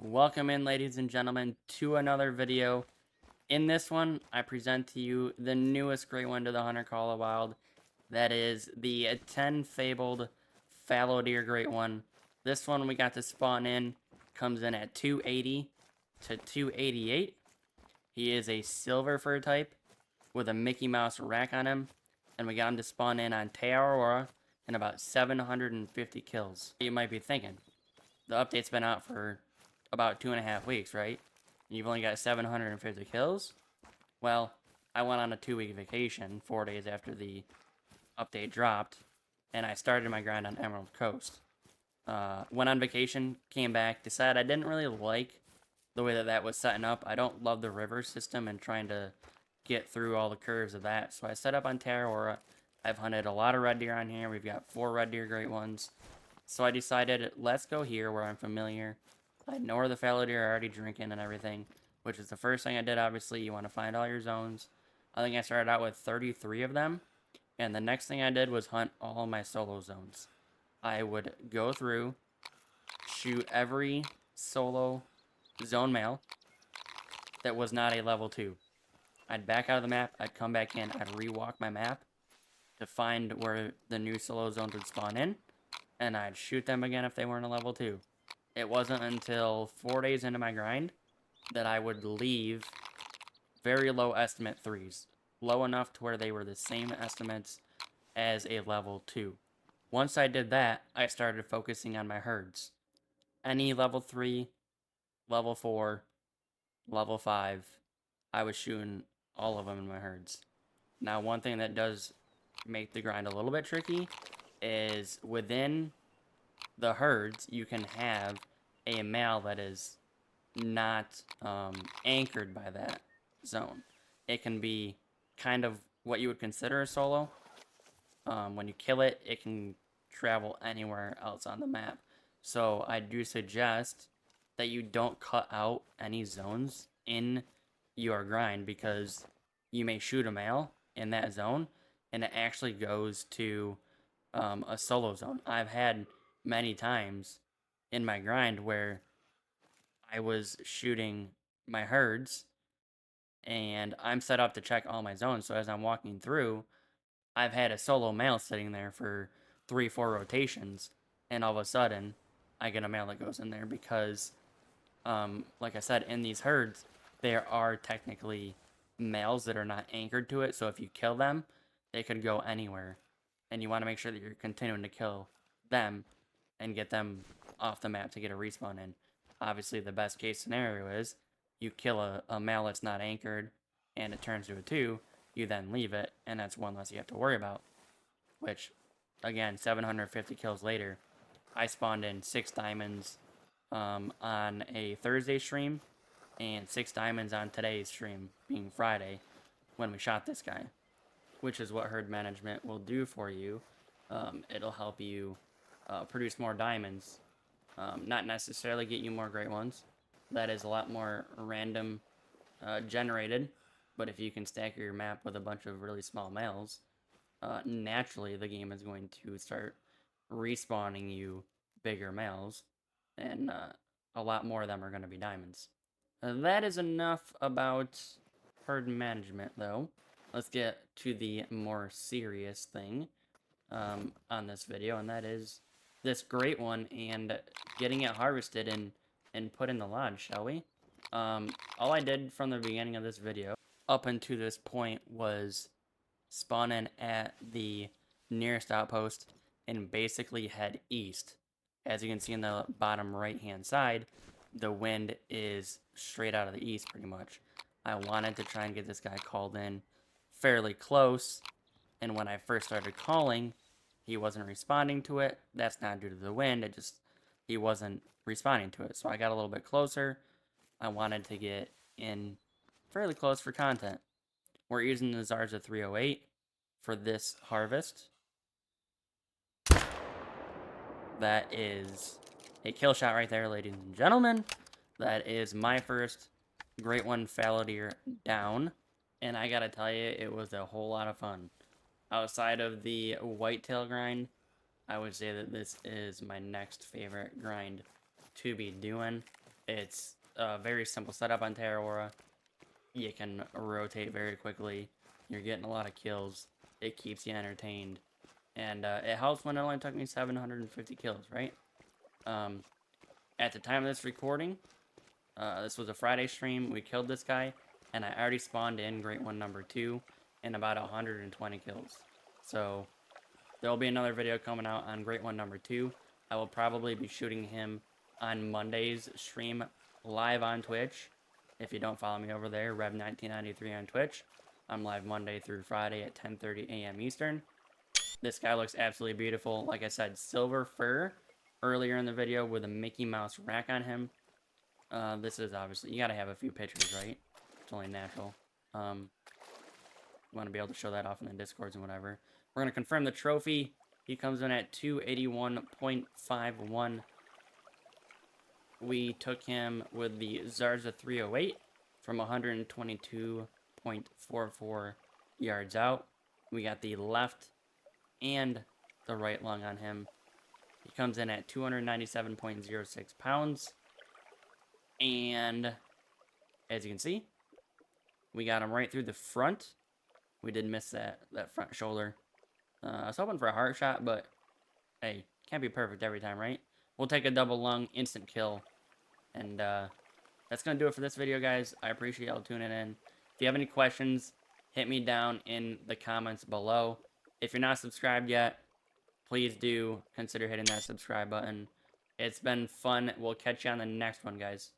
Welcome in, ladies and gentlemen, to another video. In this one, I present to you the newest great one to the hunter call of wild. That is the 10 fabled fallow deer great one. This one we got to spawn in, comes in at 280 to 288. He is a silver fur type with a Mickey Mouse rack on him, and we got him to spawn in on Aurora and about 750 kills. You might be thinking, the update's been out for about 2.5 weeks, right? You've only got 750 kills? Well, I went on a 2-week vacation 4 days after the update dropped, and I started my grind on Emerald Coast. Went on vacation, came back, decided I didn't really like the way that was setting up. I don't love the river system and trying to get through all the curves of that, so I set up on Aurora. I've hunted a lot of red deer on here. We've got 4 red deer great ones. So I decided, let's go here where I'm familiar. I know where the fallow deer are already drinking and everything, which is the first thing I did. Obviously, you want to find all your zones. I think I started out with 33 of them, and the next thing I did was hunt all my solo zones. I would go through, shoot every solo zone male that was not a level 2. I'd back out of the map, I'd come back in, I'd rewalk my map to find where the new solo zones would spawn in, and I'd shoot them again if they weren't a level 2. It wasn't until 4 days into my grind that I would leave very low estimate 3s. Low enough to where they were the same estimates as a level 2. Once I did that, I started focusing on my herds. Any level 3, level 4, level 5, I was shooting all of them in my herds. Now, one thing that does make the grind a little bit tricky is within the herds, you can have a male that is not anchored by that zone. It can be kind of what you would consider a solo. When you kill it, it can travel anywhere else on the map. So I do suggest that you don't cut out any zones in your grind, because you may shoot a male in that zone and it actually goes to a solo zone. I've had many times in my grind where I was shooting my herds and I'm set up to check all my zones. So as I'm walking through, I've had a solo male sitting there for 3-4 rotations, and all of a sudden I get a male that goes in there because, like I said, in these herds, there are technically males that are not anchored to it. So if you kill them, they could go anywhere. And you want to make sure that you're continuing to kill them and get them off the map to get a respawn in. Obviously, the best case scenario is you kill a male that's not anchored and it turns to a 2, you then leave it, and that's one less you have to worry about. Which, again, 750 kills later, I spawned in 6 diamonds on a Thursday stream and 6 diamonds on today's stream, being Friday, when we shot this guy, which is what herd management will do for you. It'll help you produce more diamonds, not necessarily get you more great ones. That is a lot more random generated, but if you can stack your map with a bunch of really small males, naturally the game is going to start respawning you bigger males, and a lot more of them are going to be diamonds. That is enough about herd management, though. Let's get to the more serious thing on this video, and that is this great one and getting it harvested and put in the lodge, shall we? All I did from the beginning of this video up until this point was spawn in at the nearest outpost and basically head east. As you can see in the bottom right hand side, the wind is straight out of the east pretty much. I wanted to try and get this guy called in fairly close, and when I first started calling, he wasn't responding to it. That's not due to the wind, he wasn't responding to it. So I got a little bit closer. I wanted to get in fairly close for content. We're using the Zarza 308 for this harvest. That is a kill shot right there, ladies and gentlemen. That is my first great one fallow deer down. And I gotta tell you, it was a whole lot of fun. Outside of the whitetail grind, I would say that this is my next favorite grind to be doing. It's a very simple setup on Terra. You can rotate very quickly. You're getting a lot of kills. It keeps you entertained. And it helps when it only took me 750 kills, right? At the time of this recording, this was a Friday stream. We killed this guy, and I already spawned in Great One number 2 in about 120 kills. So there will be another video coming out on Great One number 2. I will probably be shooting him on Monday's stream live on Twitch. If you don't follow me over there, Rev1993 on Twitch. I'm live Monday through Friday at 10:30 a.m. Eastern. This guy looks absolutely beautiful. Like I said, silver fur earlier in the video with a Mickey Mouse rack on him. This is obviously, you gotta have a few pictures, right? It's only natural. You want to be able to show that off in the Discords and whatever. We're going to confirm the trophy. He comes in at 281.51. We took him with the Zarza 308 from 122.44 yards out. We got the left and the right lung on him. He comes in at 297.06 pounds. And as you can see, we got him right through the front. We did miss that front shoulder. I was hoping for a heart shot, but hey, can't be perfect every time, right? We'll take a double lung, instant kill. And that's going to do it for this video, guys. I appreciate y'all tuning in. If you have any questions, hit me down in the comments below. If you're not subscribed yet, please do consider hitting that subscribe button. It's been fun. We'll catch you on the next one, guys.